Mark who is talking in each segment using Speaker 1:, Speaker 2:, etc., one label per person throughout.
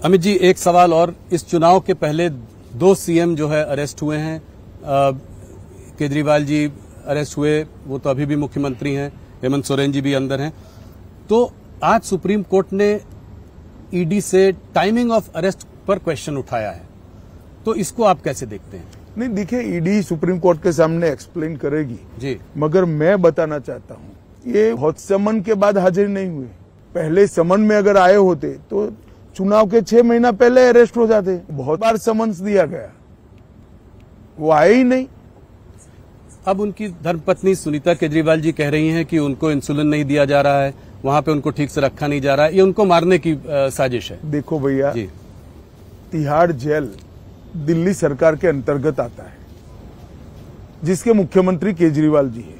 Speaker 1: अमित जी, एक सवाल और, इस चुनाव के पहले 2 सीएम जो है अरेस्ट हुए हैं। केजरीवाल जी अरेस्ट हुए, वो तो अभी भी मुख्यमंत्री हैं, हेमंत सोरेन जी भी अंदर हैं। तो आज सुप्रीम कोर्ट ने ईडी से टाइमिंग ऑफ अरेस्ट पर क्वेश्चन उठाया है, तो इसको आप कैसे देखते हैं?
Speaker 2: नहीं, देखिए, ईडी सुप्रीम कोर्ट के सामने एक्सप्लेन करेगी
Speaker 1: जी,
Speaker 2: मगर मैं बताना चाहता हूँ, ये हौत समन के बाद हाजिर नहीं हुए। पहले समन में अगर आए होते तो चुनाव के 6 महीना पहले अरेस्ट हो जाते। बहुत बार समन्स दिया गया, वो आए ही नहीं।
Speaker 1: अब उनकी धर्मपत्नी सुनीता केजरीवाल जी कह रही हैं कि उनको इंसुलिन नहीं दिया जा रहा है, वहां पे उनको ठीक से रखा नहीं जा रहा है, ये उनको मारने की साजिश है।
Speaker 2: देखो भैया,
Speaker 1: जी,
Speaker 2: तिहाड़ जेल दिल्ली सरकार के अंतर्गत आता है, जिसके मुख्यमंत्री केजरीवाल जी है।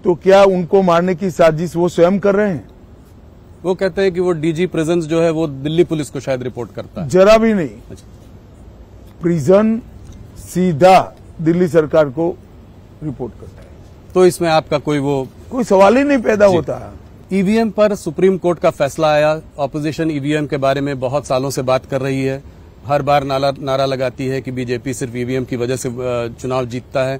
Speaker 2: तो क्या उनको मारने की साजिश वो स्वयं कर रहे हैं?
Speaker 1: वो कहते हैं कि वो डीजी प्रिजन्स जो है वो दिल्ली पुलिस को शायद रिपोर्ट करता है।
Speaker 2: जरा भी नहीं।
Speaker 1: अच्छा।
Speaker 2: प्रिजन सीधा दिल्ली सरकार को रिपोर्ट करता है,
Speaker 1: तो इसमें आपका कोई
Speaker 2: सवाल ही नहीं पैदा होता।
Speaker 1: ईवीएम पर सुप्रीम कोर्ट का फैसला आया। ऑपोजिशन ईवीएम के बारे में बहुत सालों से बात कर रही है, हर बार नारा लगाती है कि बीजेपी सिर्फ ईवीएम की वजह से चुनाव जीतता है।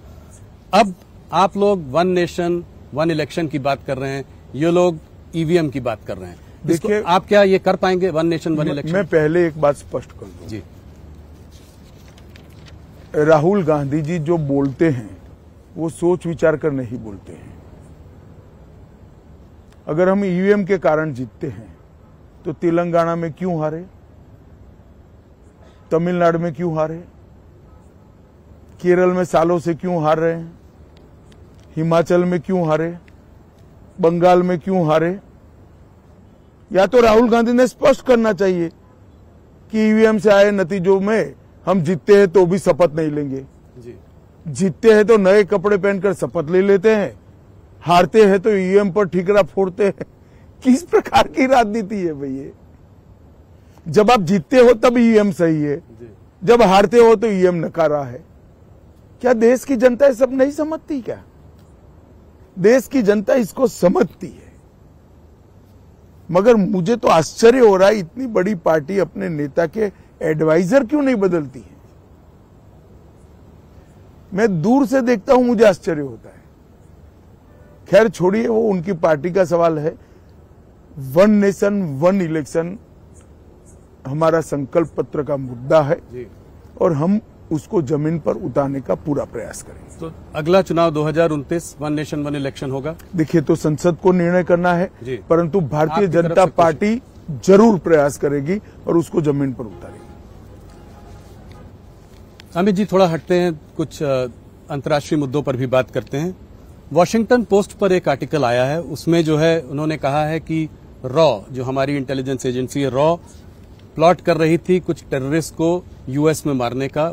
Speaker 1: अब आप लोग 1 नेशन 1 इलेक्शन की बात कर रहे हैं, ये लोग ईवीएम की बात कर रहे हैं। देखिए, आप क्या ये कर पाएंगे 1 नेशन 1 इलेक्शन?
Speaker 2: मैं पहले एक बात स्पष्ट कर दूं।
Speaker 1: जी,
Speaker 2: राहुल गांधी जी जो बोलते हैं वो सोच विचार कर नहीं बोलते हैं। अगर हम ईवीएम के कारण जीतते हैं तो तेलंगाना में क्यों हारे, तमिलनाडु में क्यों हारे, केरल में सालों से क्यों हार रहे हैं, हिमाचल में क्यों हारे, बंगाल में क्यों हारे? या तो राहुल गांधी ने स्पष्ट करना चाहिए कि ईवीएम से आए नतीजों में हम जीतते हैं तो भी शपथ नहीं लेंगे।
Speaker 1: जी,
Speaker 2: जीतते हैं तो नए कपड़े पहनकर शपथ ले लेते हैं, हारते हैं तो ईवीएम पर ठीकरा फोड़ते हैं। किस प्रकार की राजनीति है भैया? जब आप जीतते हो तब ईवीएम सही है, जब हारते हो तो ईवीएम नकारा है। क्या देश की जनता ये सब नहीं समझती? क्या देश की जनता इसको समझती है? मगर मुझे तो आश्चर्य हो रहा है, इतनी बड़ी पार्टी अपने नेता के एडवाइजर क्यों नहीं बदलती है? मैं दूर से देखता हूं, मुझे आश्चर्य होता है। खैर छोड़िए, वो उनकी पार्टी का सवाल है। 1 नेशन 1 इलेक्शन हमारा संकल्प पत्र का मुद्दा है और हम उसको जमीन पर उतारने का पूरा प्रयास करेंगे।
Speaker 1: तो अगला चुनाव 2029 1 नेशन 1 इलेक्शन होगा। देखिए,
Speaker 2: तो संसद को निर्णय करना है, परंतु भारतीय जनता पार्टी जरूर प्रयास करेगी और उसको जमीन पर उतारेगी।
Speaker 1: अमित जी, थोड़ा हटते हैं, कुछ अंतर्राष्ट्रीय मुद्दों पर भी बात करते हैं। वॉशिंगटन पोस्ट पर एक आर्टिकल आया है, उसमें जो है उन्होंने कहा है कि रॉ, जो हमारी इंटेलिजेंस एजेंसी है, रॉ प्लॉट कर रही थी कुछ टेररिस्ट को यूएस में मारने का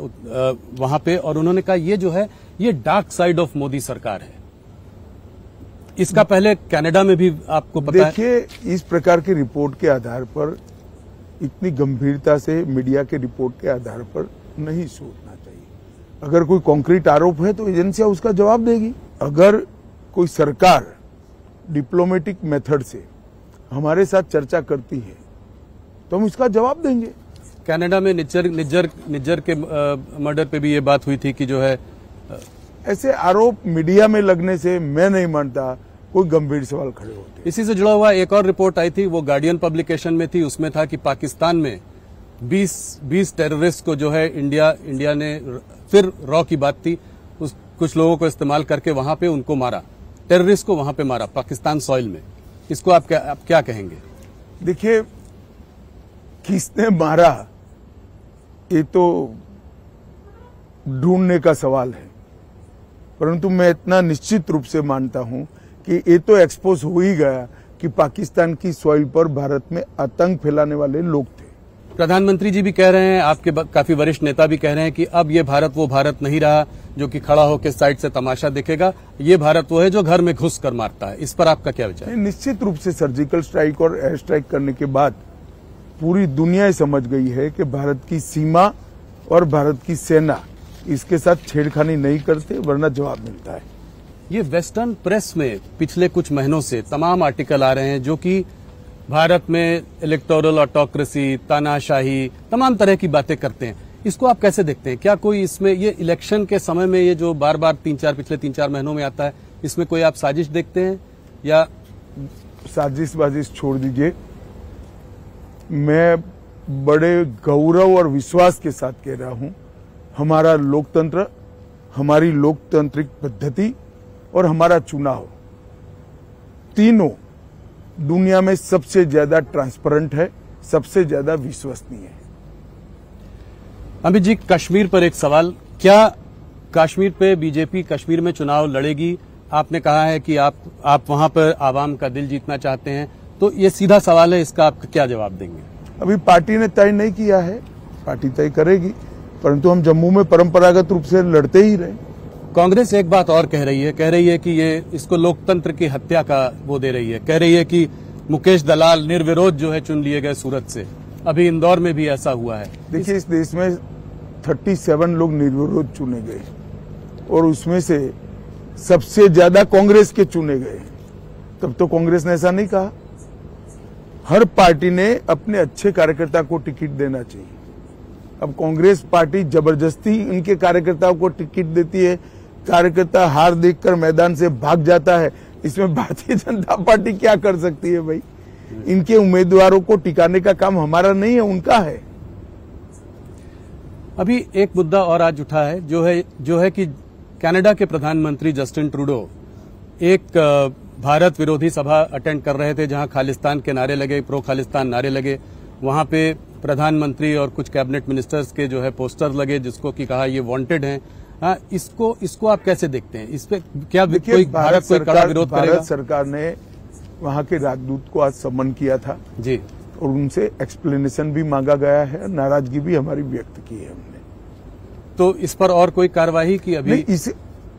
Speaker 1: वहां पे, और उन्होंने कहा ये जो है ये डार्क साइड ऑफ मोदी सरकार है। इसका पहले कनाडा में भी आपको पता है।
Speaker 2: देखिए, इस प्रकार की रिपोर्ट के आधार पर, इतनी गंभीरता से मीडिया के रिपोर्ट के आधार पर नहीं सोचना चाहिए। अगर कोई कॉन्क्रीट आरोप है तो एजेंसियां उसका जवाब देगी। अगर कोई सरकार डिप्लोमेटिक मेथड से हमारे साथ चर्चा करती है तो हम इसका जवाब देंगे।
Speaker 1: कनाडा में निज्जर के मर्डर पे भी ये बात हुई थी कि जो है
Speaker 2: ऐसे आरोप मीडिया में लगने से मैं नहीं मानता कोई गंभीर सवाल खड़े होते।
Speaker 1: इसी से जुड़ा हुआ एक और रिपोर्ट आई थी, वो गार्डियन पब्लिकेशन में थी। उसमें था कि पाकिस्तान में 20 टेररिस्ट को जो है इंडिया ने, फिर रॉ की बात थी, कुछ लोगों को इस्तेमाल करके वहां पे उनको मारा, टेररिस्ट को वहां पे मारा पाकिस्तान सॉइल में। इसको आप क्या कहेंगे?
Speaker 2: देखिए, किसने मारा ये तो ढूंढने का सवाल है, परंतु मैं इतना निश्चित रूप से मानता हूं कि ये तो एक्सपोज हो ही गया कि पाकिस्तान की सॉइल पर भारत में आतंक फैलाने वाले लोग थे।
Speaker 1: प्रधानमंत्री जी भी कह रहे हैं, आपके काफी वरिष्ठ नेता भी कह रहे हैं कि अब ये भारत वो भारत नहीं रहा जो कि खड़ा होकर साइड से तमाशा देखेगा। ये भारत वो है जो घर में घुस कर मारता है। इस पर आपका क्या विचार है?
Speaker 2: निश्चित रूप से सर्जिकल स्ट्राइक और एयर स्ट्राइक करने के बाद पूरी दुनिया समझ गई है कि भारत की सीमा और भारत की सेना इसके साथ छेड़खानी नहीं करते, वरना जवाब मिलता है।
Speaker 1: ये वेस्टर्न प्रेस में पिछले कुछ महीनों से तमाम आर्टिकल आ रहे हैं जो कि भारत में इलेक्टोरल ऑटोक्रेसी, तानाशाही, तमाम तरह की बातें करते हैं। इसको आप कैसे देखते हैं? क्या कोई इसमें ये इलेक्शन के समय में ये जो बार बार पिछले 3-4 महीनों में आता है, इसमें कोई आप साजिश देखते हैं? या
Speaker 2: साजिश छोड़ दीजिए, मैं बड़े गौरव और विश्वास के साथ कह रहा हूं, हमारा लोकतंत्र, हमारी लोकतांत्रिक पद्धति और हमारा चुनाव तीनों दुनिया में सबसे ज्यादा ट्रांसपेरेंट है, सबसे ज्यादा विश्वसनीय है।
Speaker 1: अमित जी, कश्मीर पर एक सवाल, क्या कश्मीर पे बीजेपी कश्मीर में चुनाव लड़ेगी? आपने कहा है कि आप वहां पर आवाम का दिल जीतना चाहते हैं, तो ये सीधा सवाल है, इसका आप क्या जवाब देंगे?
Speaker 2: अभी पार्टी ने तय नहीं किया है, पार्टी तय करेगी, परंतु हम जम्मू में परंपरागत रूप से लड़ते ही रहे।
Speaker 1: कांग्रेस एक बात और कह रही है कि ये इसको लोकतंत्र की हत्या का वो दे रही है, कह रही है कि मुकेश दलाल निर्विरोध जो है चुन लिए गए सूरत से। अभी इंदौर में भी ऐसा हुआ है।
Speaker 2: देखिए, इस देश में 37 लोग निर्विरोध चुने गए और उसमें से सबसे ज्यादा कांग्रेस के चुने गए। तब तो कांग्रेस ने ऐसा नहीं कहा। हर पार्टी ने अपने अच्छे कार्यकर्ता को टिकट देना चाहिए। अब कांग्रेस पार्टी जबरदस्ती इनके कार्यकर्ताओं को टिकट देती है, कार्यकर्ता हार देखकर मैदान से भाग जाता है, इसमें भारतीय जनता पार्टी क्या कर सकती है भाई? इनके उम्मीदवारों को टिकाने का काम हमारा नहीं है, उनका है।
Speaker 1: अभी एक मुद्दा और आज उठा है, जो है कि कनाडा के प्रधानमंत्री जस्टिन ट्रूडो एक भारत विरोधी सभा अटेंड कर रहे थे, जहां खालिस्तान के नारे लगे, प्रो खालिस्तान नारे लगे। वहां पे प्रधानमंत्री और कुछ कैबिनेट मिनिस्टर्स के जो है पोस्टर लगे, जिसको कि कहा ये वांटेड हैं। हाँ, इसको आप कैसे देखते हैं? इस पे क्या कोई भारत कोई कड़ा विरोध करेगा?
Speaker 2: भारत सरकार ने वहां के राजदूत को आज सम्मन किया था
Speaker 1: जी,
Speaker 2: और उनसे एक्सप्लेनेशन भी मांगा गया है, नाराजगी भी हमारी व्यक्त की है हमने।
Speaker 1: तो इस पर और कोई कार्रवाई की अभी?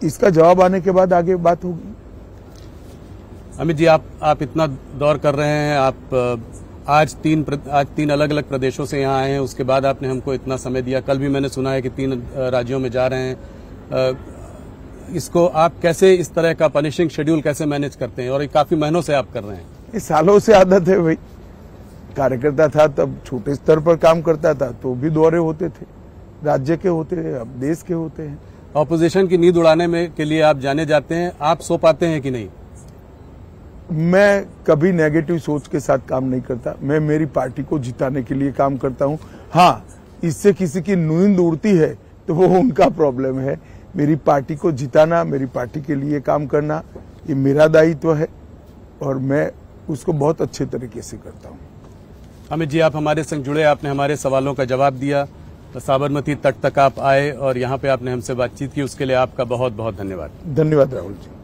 Speaker 2: इसका जवाब आने के बाद आगे बात होगी।
Speaker 1: अमित जी, आप इतना दौर कर रहे हैं, आप आज तीन अलग अलग प्रदेशों से यहाँ आए हैं, उसके बाद आपने हमको इतना समय दिया। कल भी मैंने सुना है कि 3 राज्यों में जा रहे हैं। इसको आप कैसे, इस तरह का पनिशिंग शेड्यूल कैसे मैनेज करते हैं? और ये काफी महीनों से आप कर रहे हैं।
Speaker 2: ये सालों से आदत है भाई। कार्यकर्ता था तब छोटे स्तर पर काम करता था, तो भी दौरे होते थे, राज्य के होते हैं, अब देश के होते हैं।
Speaker 1: ऑपोजिशन की नींद उड़ाने में के लिए आप जाने जाते हैं, आप सो पाते हैं कि नहीं?
Speaker 2: मैं कभी नेगेटिव सोच के साथ काम नहीं करता। मैं मेरी पार्टी को जिताने के लिए काम करता हूं। हाँ, इससे किसी की नींद उड़ती है तो वो उनका प्रॉब्लम है। मेरी पार्टी को जिताना, मेरी पार्टी के लिए काम करना, ये मेरा दायित्व है और मैं उसको बहुत अच्छे तरीके से करता हूँ।
Speaker 1: अमित जी, आप हमारे संग जुड़े, आपने हमारे सवालों का जवाब दिया, साबरमती तट तक आप आए और यहाँ पे आपने हमसे बातचीत की, उसके लिए आपका बहुत बहुत धन्यवाद।
Speaker 2: धन्यवाद राहुल जी।